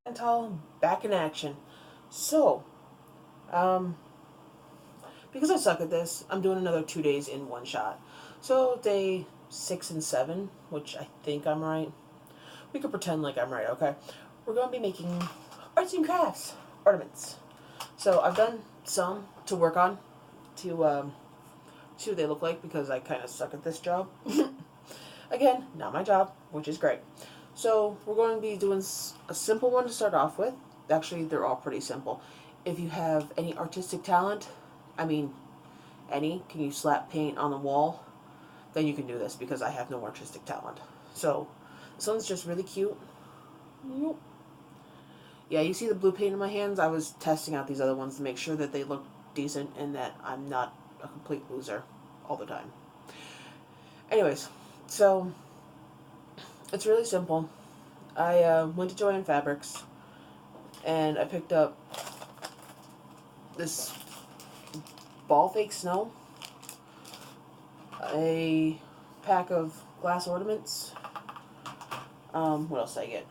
Xantall back in action. So, because I suck at this, I'm doing another 2 days in one shot. So day 6 and 7, which I think I'm right. We could pretend like I'm right, okay? We're going to be making arts and crafts ornaments. So I've done some to work on to see what they look like because I kind of suck at this job. Again, not my job, which is great. So we're going to be doing a simple one to start off with. Actually, they're all pretty simple. If you have any artistic talent, I mean, can you slap paint on the wall? Then you can do this because I have no artistic talent. So this one's just really cute. Yeah, you see the blue paint in my hands? I was testing out these other ones to make sure that they look decent and that I'm not a complete loser all the time. Anyways, so it's really simple. I went to Joann Fabrics and I picked up this ball fake snow, a pack of glass ornaments. What else did I get?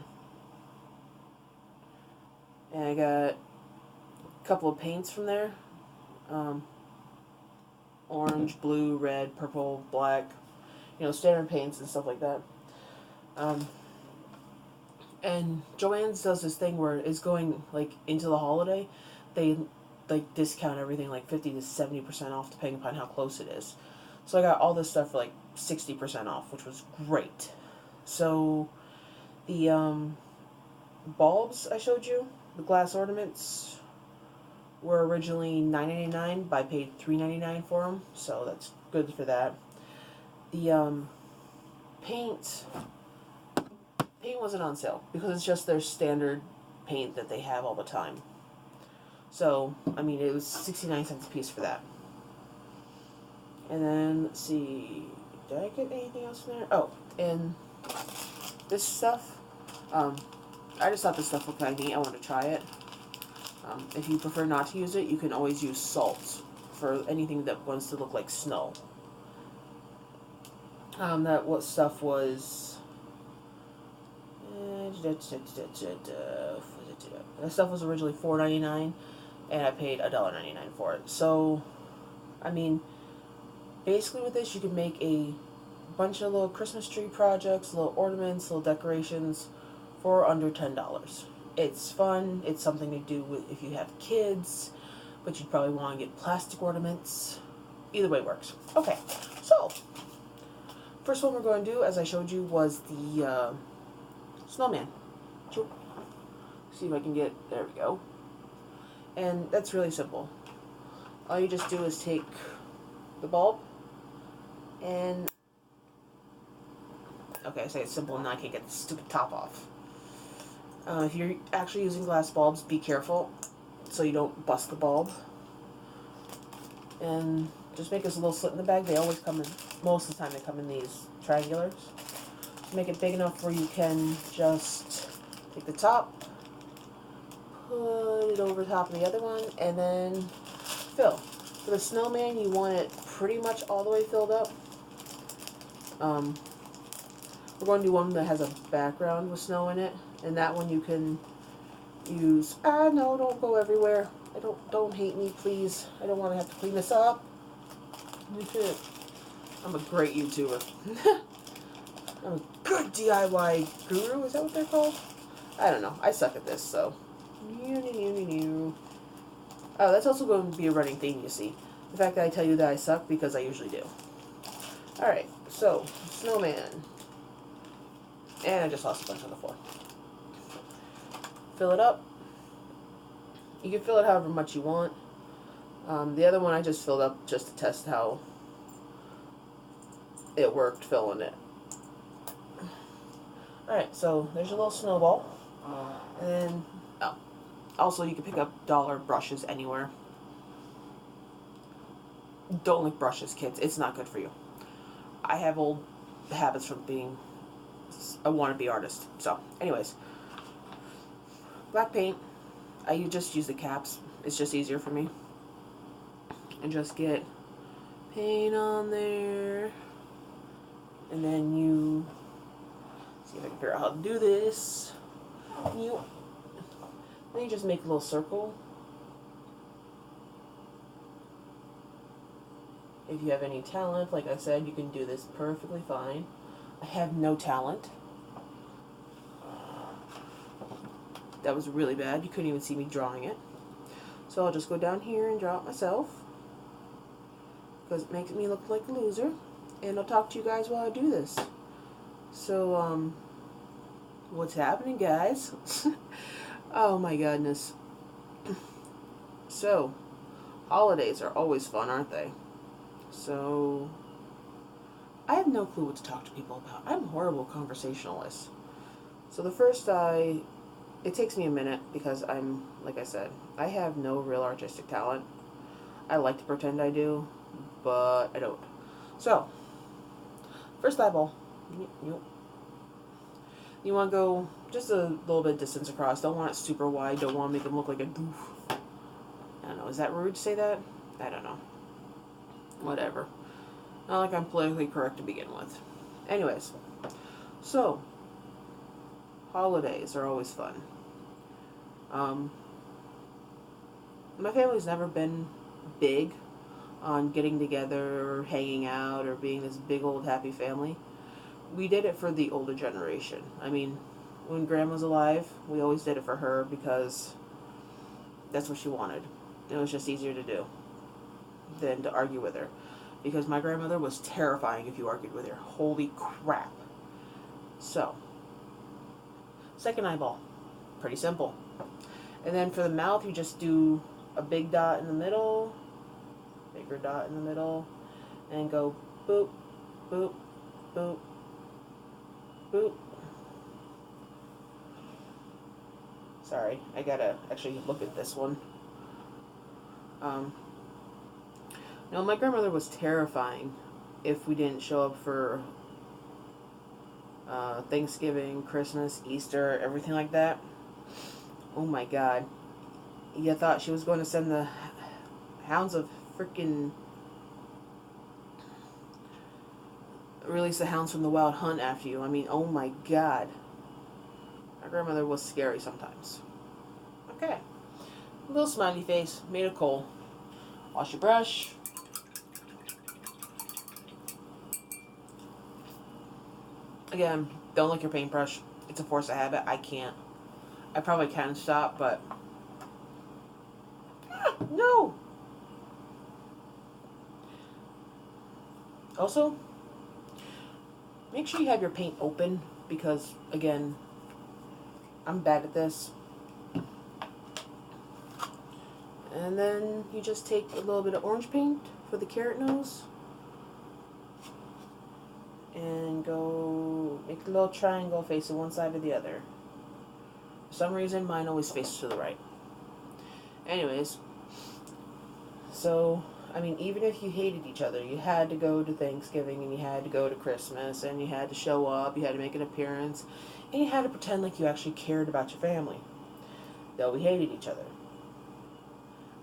And I got a couple of paints from there. Orange, blue, red, purple, black. You know, standard paints and stuff like that. And Joann's does this thing where it's going like into the holiday. They like discount everything like 50 to 70% off depending upon how close it is. So I got all this stuff for like 60% off, which was great. So the bulbs I showed you, the glass ornaments, were originally $9.99, but I paid $3.99 for them, so that's good for that. The paint wasn't on sale because it's just their standard paint that they have all the time. So, I mean, it was 69 cents a piece for that. And then, let's see, did I get anything else in there? Oh, and this stuff, I just thought this stuff looked kind of neat. I wanted to try it. If you prefer not to use it, you can always use salt for anything that wants to look like snow. What stuff was... That stuff was originally $4.99, and I paid $1.99 for it. So, I mean, basically with this, you can make a bunch of little Christmas tree projects, little ornaments, little decorations for under $10. It's fun. It's something to do if you have kids, but you'd probably want to get plastic ornaments. Either way works. Okay, so first one we're going to do, as I showed you, was the snowman. See if I can get, there we go. And that's really simple. All you just do is take the bulb and, okay, I say it's simple and now I can't get the stupid top off. If you're actually using glass bulbs, be careful so you don't bust the bulb. And just make this a little slit in the bag. They always come in, most of the time they come in these triangulars. Make it big enough where you can just take the top, put it over top of the other one, and then fill. For the snowman, you want it pretty much all the way filled up. We're going to do one that has a background with snow in it, and that one you can use. No, don't go everywhere. Don't hate me, please. I don't want to have to clean this up. I'm a great YouTuber. I'm a good DIY guru. Is that what they're called? I don't know. I suck at this, so. Oh, that's also going to be a running theme, you see. The fact that I tell you that I suck because I usually do. Alright, so, snowman. And I just lost a bunch on the floor. Fill it up. You can fill it however much you want. The other one I just filled up just to test how it worked filling it. Alright, so there's a little snowball. And then, also you can pick up dollar brushes anywhere. Don't lick brushes, kids. It's not good for you. I have old habits from being a wannabe artist. So, anyways. Black paint. I just use the caps. It's just easier for me. and just get paint on there. And then you see if I can figure out how to do this. Then you just make a little circle. If you have any talent, like I said, you can do this perfectly fine. I have no talent. That was really bad. You couldn't even see me drawing it. So I'll just go down here and draw it myself, because it makes me look like a loser. And I'll talk to you guys while I do this. So, what's happening, guys? Oh my goodness. So, holidays are always fun, aren't they? So, I have no clue what to talk to people about. I'm a horrible conversationalist. So the first it takes me a minute because I'm, like I said, I have no real artistic talent. I like to pretend I do, but I don't. So, first eyeball. You want to go just a little bit distance across. Don't want it super wide. Don't want to make them look like a doof. I don't know. Is that rude to say that? I don't know. Whatever. Not like I'm politically correct to begin with. Anyways. So, holidays are always fun. My family's never been big on getting together or hanging out or being this big old happy family. We did it for the older generation. I mean, when Grandma's alive, we always did it for her because that's what she wanted. It was just easier to do than to argue with her. Because my grandmother was terrifying if you argued with her. Holy crap. So, second eyeball. Pretty simple. And then for the mouth, you just do a big dot in the middle, bigger dot in the middle, and go boop, boop, boop, boop. Sorry, I gotta actually look at this one. No, my grandmother was terrifying if we didn't show up for Thanksgiving, Christmas, Easter, everything like that. Oh my God. You thought she was going to send the hounds of freaking... release the hounds from the wild hunt after you. I mean, oh my God. My grandmother was scary sometimes. Okay. A little smiley face, made of coal. Wash your brush. Again, don't lick your paintbrush. It's a force of habit. I can't. I probably can stop, but... no! Also, make sure you have your paint open because, again, I'm bad at this. And then you just take a little bit of orange paint for the carrot nose and go make a little triangle facing one side or the other. For some reason, mine always faces to the right. Anyways, so, I mean, even if you hated each other, you had to go to Thanksgiving and you had to go to Christmas and you had to show up, you had to make an appearance, and you had to pretend like you actually cared about your family, though we hated each other.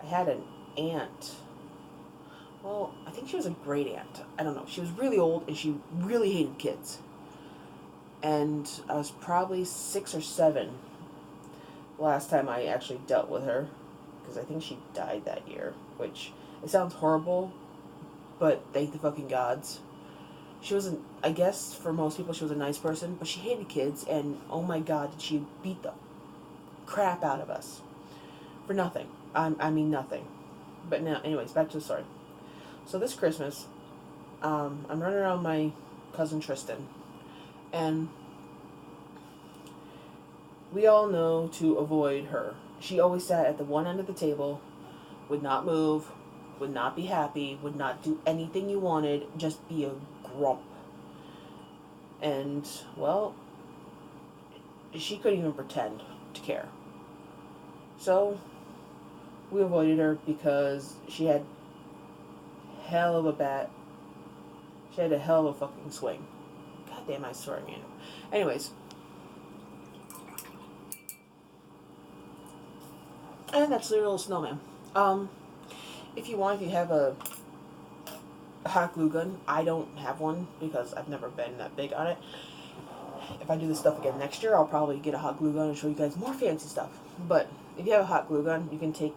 I had an aunt. Well, I think she was a great aunt. I don't know. She was really old and she really hated kids. And I was probably 6 or 7 last time I actually dealt with her, because I think she died that year, which, it sounds horrible, but thank the fucking gods. She wasn't, I guess for most people she was a nice person, but she hated kids, and oh my God, did she beat the crap out of us. For nothing. I mean nothing. But now, anyways, back to the story. So this Christmas, I'm running around my cousin Tristan, and we all know to avoid her. She always sat at the one end of the table, would not move, would not be happy, would not do anything you wanted, just be a grump. And, well, she couldn't even pretend to care. So, we avoided her because she had a hell of a fucking swing. God damn, I swear again. Anyways. And that's the little snowman. if you want, if you have a hot glue gun, I don't have one because I've never been that big on it. If I do this stuff again next year, I'll probably get a hot glue gun and show you guys more fancy stuff. But if you have a hot glue gun, you can take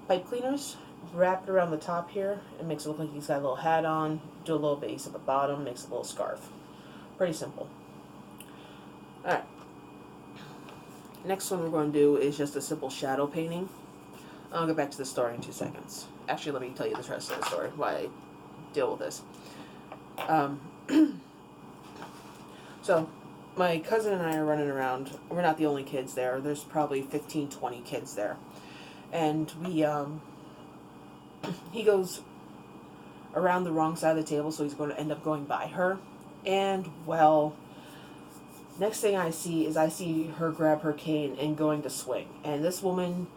pipe cleaners, wrap it around the top here. It makes it look like he's got a little hat on. Do a little base at the bottom, makes a little scarf. Pretty simple. Alright. Next one we're going to do is just a simple shadow painting. I'll get back to the story in 2 seconds. Actually, let me tell you the rest of the story, why I deal with this. So, my cousin and I are running around. We're not the only kids there. There's probably 15, 20 kids there. And we, he goes around the wrong side of the table, so he's going to end up going by her. And, well, next thing I see her grab her cane and going to swing. And this woman,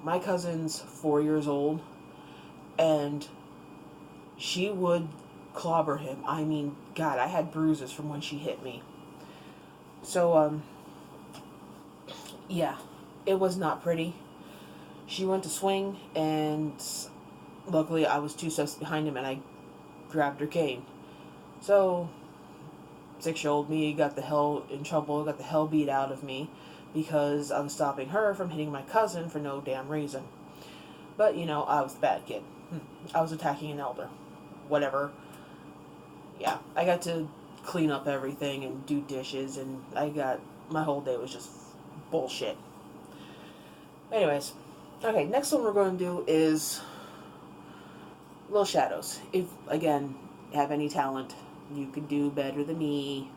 my cousin's 4 years old, and she would clobber him. I mean, God, I had bruises from when she hit me. So, yeah, it was not pretty. She went to swing, and luckily I was 2 steps behind him, and I grabbed her cane. So, 6-year-old me got the hell in trouble, got the hell beat out of me, because I was stopping her from hitting my cousin for no damn reason. But, you know, I was the bad kid. I was attacking an elder. Whatever. Yeah, I got to clean up everything and do dishes, and my whole day was just bullshit. Anyways, okay, next one we're going to do is little shadows. If, again, you have any talent, you could do better than me,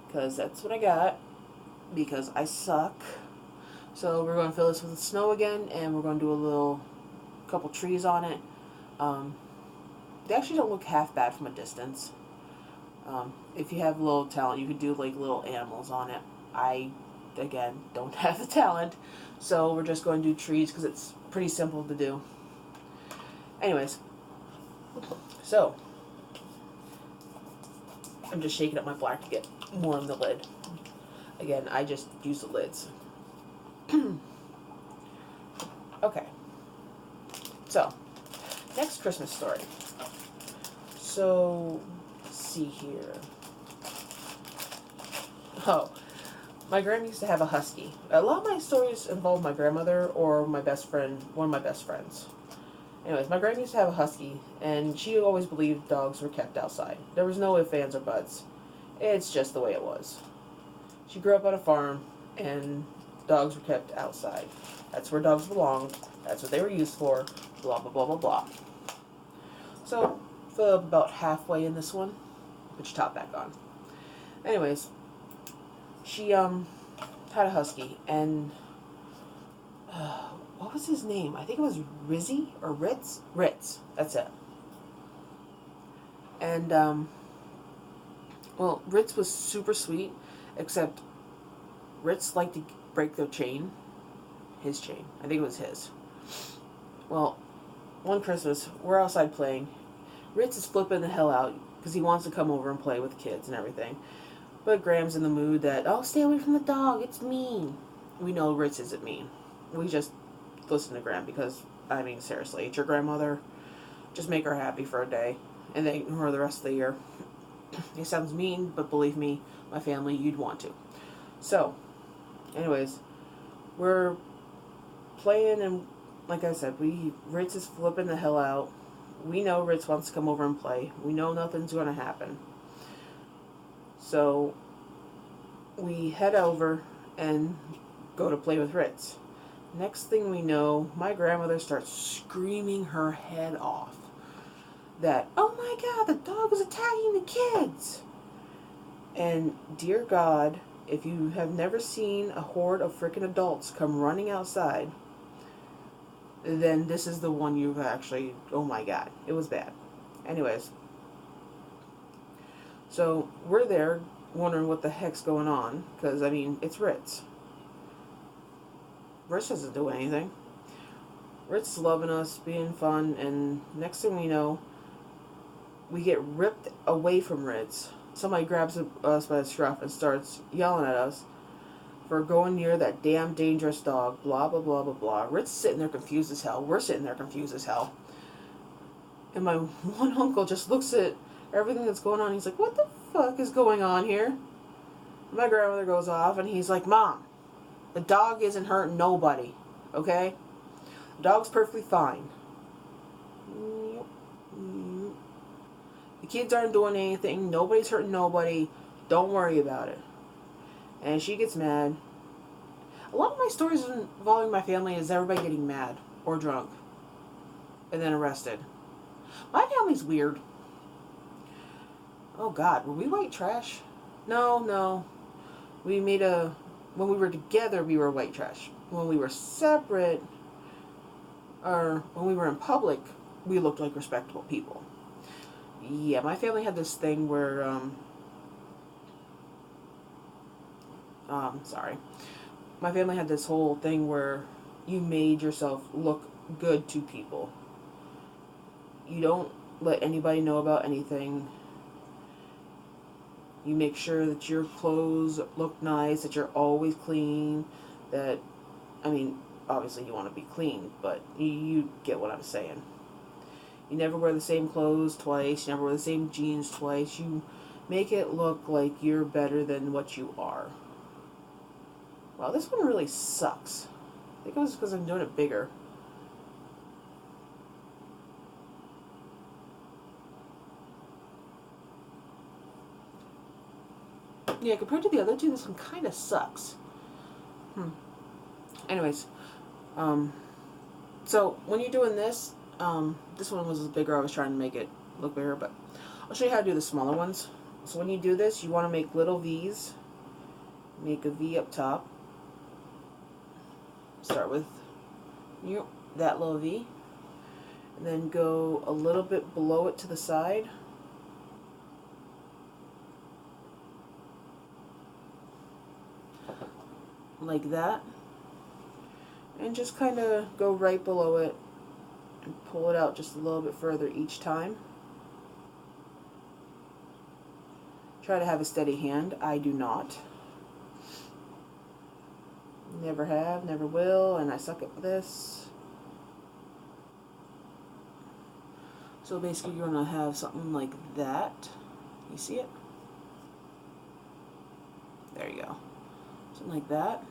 because that's what I got, because I suck. So we're going to fill this with snow again, and we're going to do a couple trees on it. They actually don't look half bad from a distance. If you have a little talent, you could do like little animals on it. I, again, don't have the talent, so we're just going to do trees because it's pretty simple to do. Anyways, so I'm just shaking up my black to get more on the lid. Again, I just use the lids. Okay, so next Christmas story. So, let's see here. Oh, my grandma used to have a husky. A lot of my stories involve my grandmother or my best friend, one of my best friends. Anyways, my grandma used to have a husky, and she always believed dogs were kept outside. There was no ifs, ands, or buts. It's just the way it was. She grew up on a farm, and dogs were kept outside. That's where dogs belonged. That's what they were used for. Blah, blah, blah, blah, blah. So, fill up about halfway in this one. Put your top back on. Anyways, she had a husky, and what was his name? I think it was Rizzy or Ritz. Ritz, that's it. And well, Ritz was super sweet, except Ritz liked to break their chain. His chain, I think it was his. Well, one Christmas we're outside playing. Ritz is flipping the hell out because he wants to come over and play with kids and everything. But Graham's in the mood that, oh, stay away from the dog, it's mean. We know Ritz isn't mean. We just listen to Graham because, I mean, seriously, it's your grandmother. Just make her happy for a day and then ignore her the rest of the year. It sounds mean, but believe me, my family, you'd want to. So, anyways, we're playing, and like I said, Ritz is flipping the hell out. We know Ritz wants to come over and play. We know nothing's going to happen. So, we head over and go to play with Ritz. Next thing we know, my grandmother starts screaming her head off that, oh my God, the dog is attacking the kids. And dear God, if you have never seen a horde of freaking adults come running outside, then this is the one you've actually, oh my God, it was bad. Anyways, so we're there wondering what the heck's going on, because, I mean, it's Ritz. Ritz doesn't do anything. Ritz is loving us, being fun, and next thing we know, we get ripped away from Ritz. Somebody grabs us by the scruff and starts yelling at us for going near that damn dangerous dog, blah, blah, blah, blah, blah. Rick's sitting there confused as hell. We're sitting there confused as hell. And my one uncle just looks at everything that's going on. He's like, what the fuck is going on here? My grandmother goes off, and he's like, Mom, the dog isn't hurting nobody, okay? The dog's perfectly fine. The kids aren't doing anything. Nobody's hurting nobody. Don't worry about it. And she gets mad. A lot of my stories involving my family is everybody getting mad or drunk and then arrested. My family's weird. Oh God, were we white trash? No. When we were together, we were white trash. When we were separate, or when we were in public, we looked like respectable people. Yeah, my family had this thing where, sorry. My family had this whole thing where you made yourself look good to people. You don't let anybody know about anything. You make sure that your clothes look nice, that you're always clean, that, I mean, obviously you want to be clean, but you get what I'm saying. You never wear the same clothes twice, you never wear the same jeans twice. You make it look like you're better than what you are. Wow, this one really sucks. I think it was because I'm doing it bigger. Yeah, compared to the other two, this one kind of sucks. Anyways, so when you're doing this, this one was bigger. I was trying to make it look bigger, but I'll show you how to do the smaller ones. So when you do this, you want to make little V's. Make a V up top. Start with that little V, and then go a little bit below it to the side. Like that, and just kind of go right below it and pull it out just a little bit further each time. Try to have a steady hand. I do not. Never have, never will, and I suck at this. So basically you're going to have something like that. You see it? There you go. Something like that.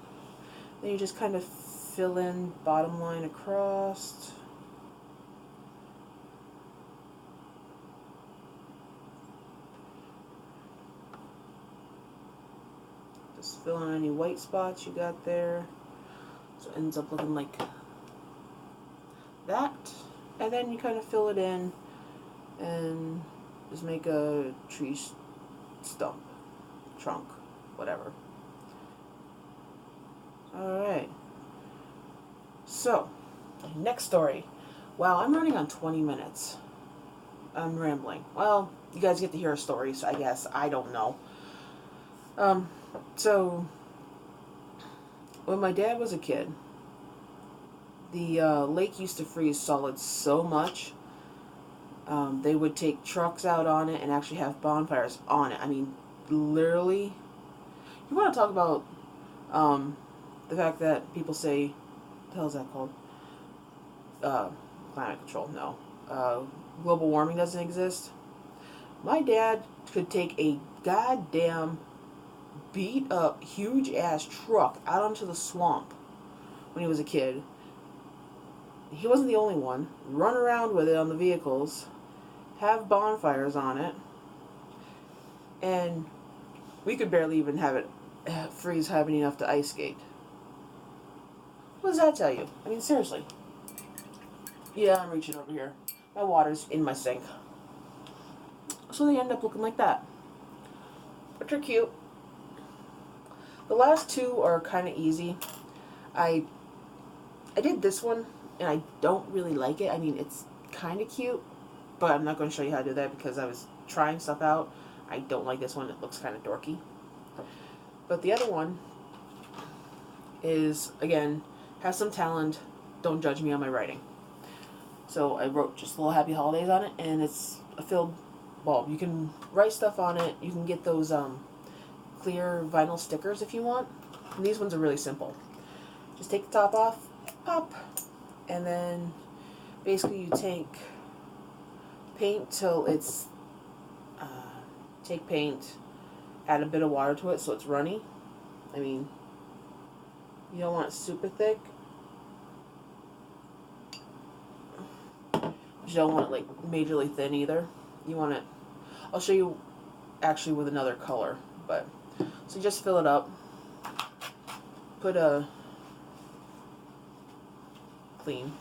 Then you just kind of fill in bottom line across. Just fill in any white spots you got there. So it ends up looking like that. And then you kind of fill it in and just make a tree stump, trunk, whatever. Alright. So, next story. Wow, I'm running on 20 minutes. I'm rambling. Well, you guys get to hear a story, so I guess. I don't know. So, when my dad was a kid, the lake used to freeze solid so much, they would take trucks out on it and actually have bonfires on it. I mean, literally, you want to talk about the fact that people say, what the hell is that called? Climate control, no. Global warming doesn't exist. My dad could take a goddamn beat up, huge ass truck out onto the swamp when he was a kid. He wasn't the only one. Run around with it on the vehicles, have bonfires on it, and we could barely even have it freeze heavy enough to ice skate. What does that tell you? I mean, seriously. Yeah, I'm reaching over here. My water's in my sink. So they end up looking like that. But they're cute. The last two are kind of easy. I did this one, and I don't really like it. I mean, it's kind of cute, but I'm not going to show you how to do that because I was trying stuff out. I don't like this one. It looks kind of dorky. But the other one is, again, have some talent. Don't judge me on my writing. So I wrote just little happy holidays on it, and it's a filled bulb. You can write stuff on it. You can get those clear vinyl stickers if you want. And these ones are really simple. Just take the top off, pop, and then basically you take paint till it's, take paint, add a bit of water to it so it's runny. I mean, you don't want it super thick. You don't want it like majorly thin either. You want it, I'll show you actually with another color, but, so just fill it up. Put a clean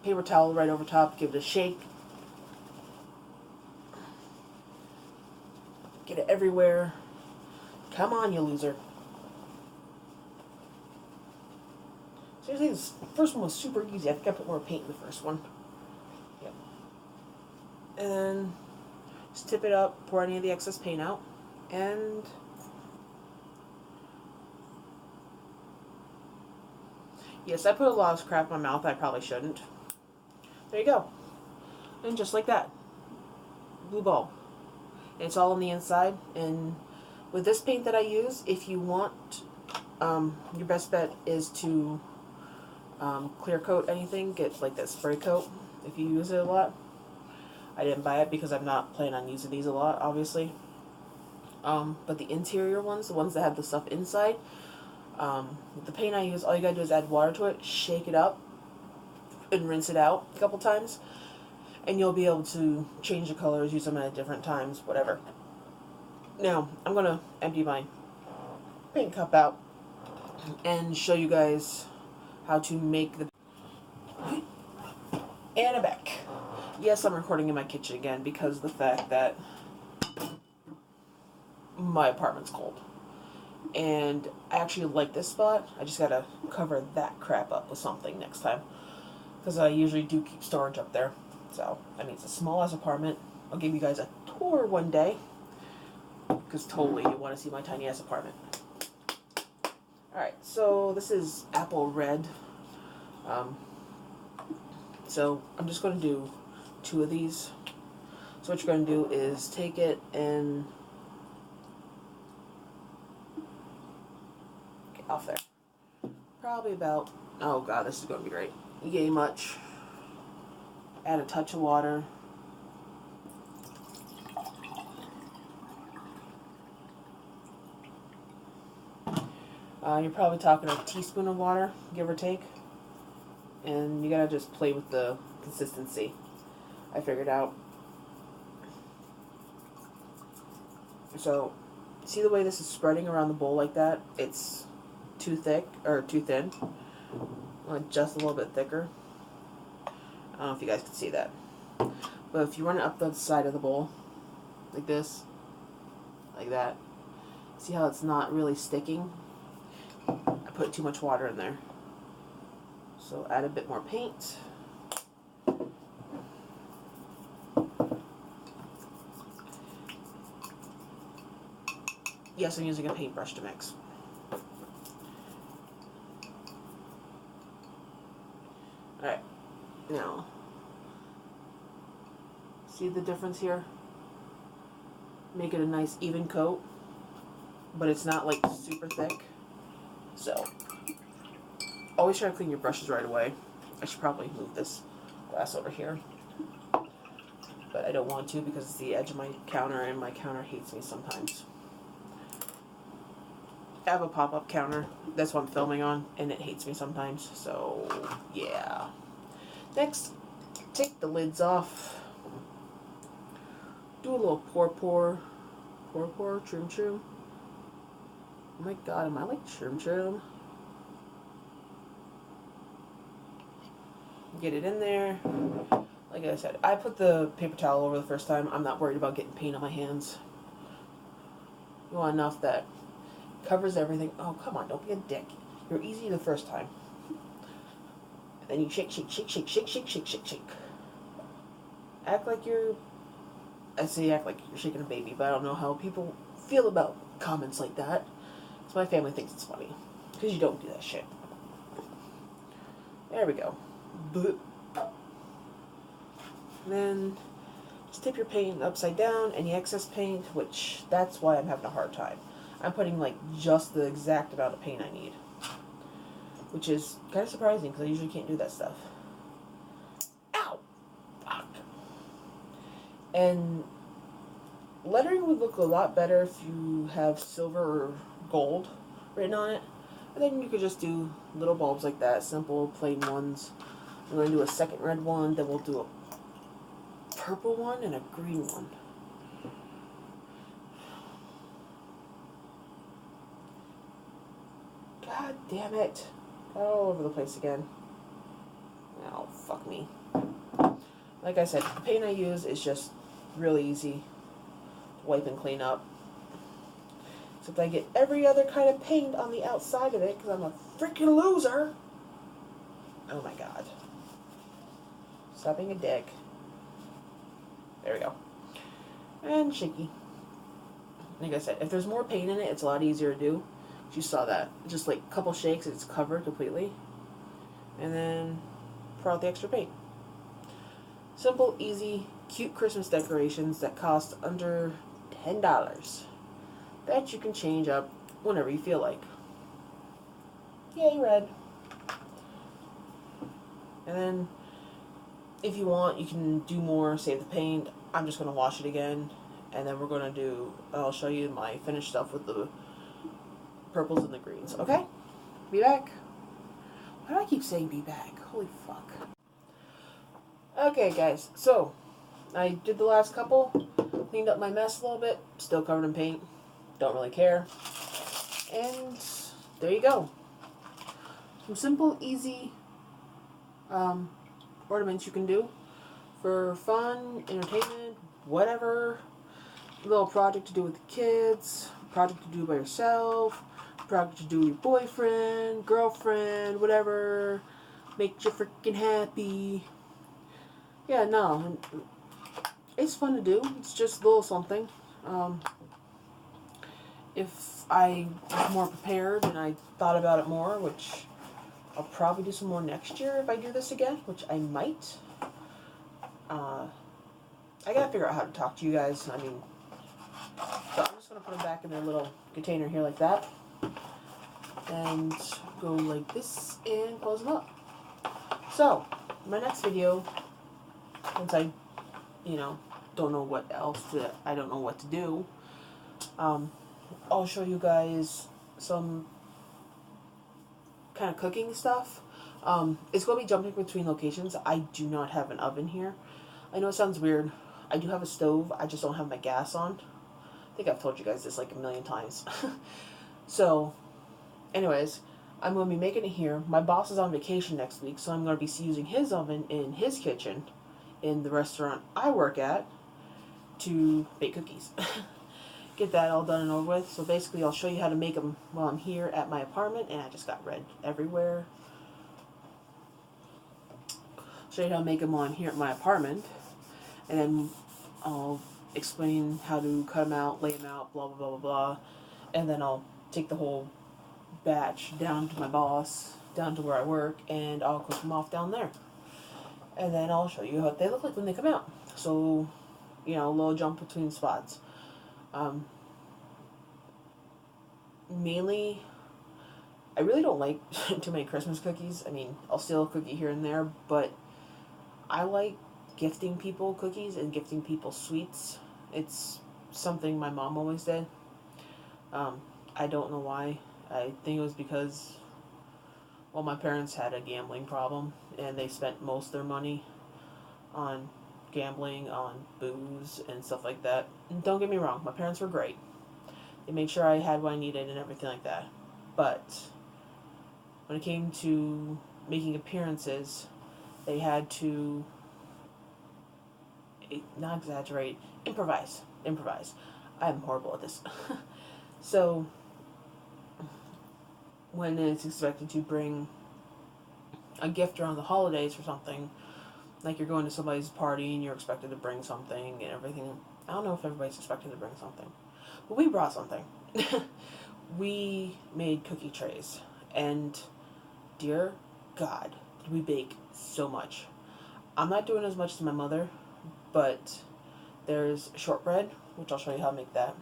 paper towel right over top, give it a shake. Get it everywhere. Come on, you loser. Seriously, this first one was super easy. I think I put more paint in the first one. Yep. And then just tip it up, pour any of the excess paint out, and yes, I put a lot of crap in my mouth I probably shouldn't. There you go. And just like that. Blue bulb. And it's all on the inside. And with this paint that I use, if you want, your best bet is to clear coat anything. Get like that spray coat if you use it a lot. I didn't buy it because I'm not planning on using these a lot, obviously. But the interior ones, the ones that have the stuff inside, with the paint I use, all you gotta do is add water to it, shake it up, and rinse it out a couple times, and you'll be able to change the colors, use them at different times, whatever. Now, I'm gonna empty my paint cup out and show you guys how to make the... And I'm back. Yes, I'm recording in my kitchen again because of the fact that my apartment's cold. And I actually like this spot. I just gotta cover that crap up with something next time, because I usually do keep storage up there. So, I mean, it's a small-ass apartment. I'll give you guys a tour one day, because totally you want to see my tiny-ass apartment. Alright, so this is apple red. So, I'm just going to do 2 of these. So what you're going to do is take it and... get off there. Probably about... oh god, this is going to be great. Yay much. Add a touch of water. You're probably talking a teaspoon of water, give or take. And you gotta just play with the consistency. I figured out. So, see the way this is spreading around the bowl like that? It's too thick, or too thin. I want it just a little bit thicker. I don't know if you guys can see that. But if you run it up the side of the bowl, like this, like that, see how it's not really sticking? I put too much water in there. So add a bit more paint. Yes, I'm using a paintbrush to mix. Alright, now, see the difference here? Make it a nice even coat, but it's not like super thick. So, always try to clean your brushes right away. I should probably move this glass over here, but I don't want to because it's the edge of my counter and my counter hates me sometimes. I have a pop-up counter, that's what I'm filming on, and it hates me sometimes, so yeah. Next, take the lids off. Do a little pour, trim. Oh my god, am I like trim? Get it in there. Like I said, I put the paper towel over the first time. I'm not worried about getting paint on my hands. You want enough that covers everything. Oh, come on, don't be a dick. You're easy the first time. And then you shake. Act like you're... I say act like you're shaking a baby, but I don't know how people feel about comments like that. So my family thinks it's funny. Because you don't do that shit. There we go. Then just tip your paint upside down, any excess paint, which that's why I'm having a hard time. I'm putting like just the exact amount of paint I need, which is kind of surprising because I usually can't do that stuff. Ow! Fuck. And lettering would look a lot better if you have silver or gold written on it. And then you could just do little bulbs like that, simple, plain ones. I'm going to do a second red one, then we'll do a purple one and a green one. God damn it. Got all over the place again. Oh, fuck me. Like I said, the paint I use is just really easy to wipe and clean up. Except I get every other kind of paint on the outside of it because I'm a freaking loser. Oh my god. Stop being a dick. There we go. And shaky. Like I said, if there's more paint in it, it's a lot easier to do. You saw that. Just like a couple shakes, it's covered completely. And then pour out the extra paint. Simple, easy, cute Christmas decorations that cost under $10 that you can change up whenever you feel like. Yay, red. And then if you want, you can do more, save the paint. I'm just going to wash it again. And then we're going to do, I'll show you my finished stuff with the purples and the greens. Okay? Be back. Why do I keep saying be back? Holy fuck. Okay, guys. So, I did the last couple. Cleaned up my mess a little bit. Still covered in paint. Don't really care. And there you go. Some simple, easy ornaments you can do for fun, entertainment, whatever. Little project to do with the kids, project to do by yourself, project to do with your boyfriend, girlfriend, whatever. Makes you freaking happy. Yeah, no, it's fun to do. It's just a little something. If I was more prepared and I thought about it more, which I'll probably do some more next year if I do this again, which I might. I gotta figure out how to talk to you guys. I mean, so I'm just gonna put them back in their little container here like that, and go like this and close them up. So my next video, since I, don't know what else to, I don't know what to do. I'll show you guys some kind of cooking stuff. It's going to be jumping between locations. I do not have an oven here. I know it sounds weird. I do have a stove. I just don't have my gas on. I think I've told you guys this like a million times. So, anyways, I'm going to be making it here. My boss is on vacation next week, so I'm going to be using his oven in his kitchen in the restaurant I work at to bake cookies. Get that all done and over with. So basically I'll show you how to make them while I'm here at my apartment, and I just got red everywhere. Show you how to make them while I'm here at my apartment, and then I'll explain how to cut them out, lay them out, blah blah blah blah blah, and then I'll take the whole batch down to my boss, down to where I work, and I'll cook them off down there. And then I'll show you what they look like when they come out. So, a little jump between spots. Mainly, I really don't like too many Christmas cookies. I mean, I'll steal a cookie here and there, but I like gifting people cookies and gifting people sweets. It's something my mom always did. I don't know why. I think it was because, well, my parents had a gambling problem, and they spent most of their money on gambling, on booze, and stuff like that. And don't get me wrong, my parents were great. They made sure I had what I needed and everything like that. But when it came to making appearances, they had to, not exaggerate, improvise. I'm horrible at this. So, when it's expected to bring a gift around the holidays or something, like you're going to somebody's party and you're expected to bring something and everything. I don't know if everybody's expected to bring something, but we brought something. We made cookie trays, and dear God, did we bake so much. I'm not doing as much as my mother, but There's shortbread, which I'll show you how to make that.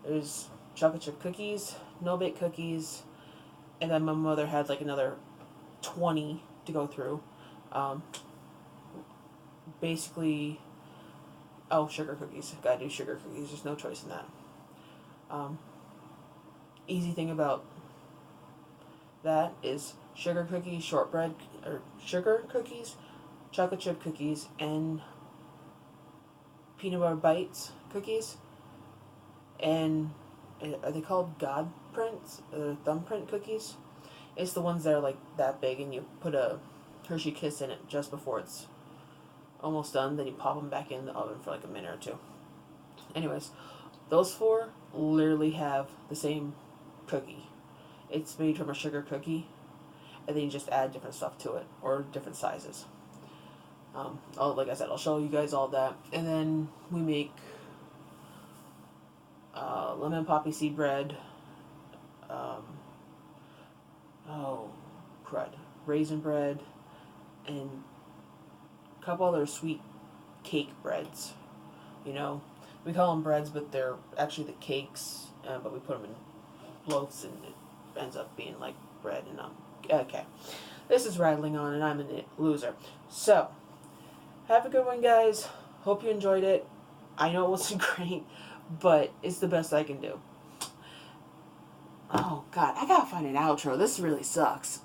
There's chocolate chip cookies, no-bake cookies, and then my mother had like another 20 to go through. Basically, oh, sugar cookies. Gotta do sugar cookies. There's no choice in that. Easy thing about that is sugar cookies, shortbread, or sugar cookies, chocolate chip cookies, and peanut butter bites cookies. And are they called God prints or thumbprint cookies? It's the ones that are like that big, and you put a Hershey Kiss in it just before it's almost done. Then you pop them back in the oven for like a minute or two. Anyways, those four literally have the same cookie. It's made from a sugar cookie, and then you just add different stuff to it or different sizes. Like I said, I'll show you guys all that, and then we make lemon poppy seed bread. Raisin bread, and a couple other sweet cake breads. You know, we call them breads, but they're actually the cakes. But we put them in loaves, and it ends up being like bread. And okay, this is rattling on, and I'm a loser. So, have a good one, guys. Hope you enjoyed it. I know it wasn't great, but it's the best I can do. Oh God, I gotta find an outro. This really sucks.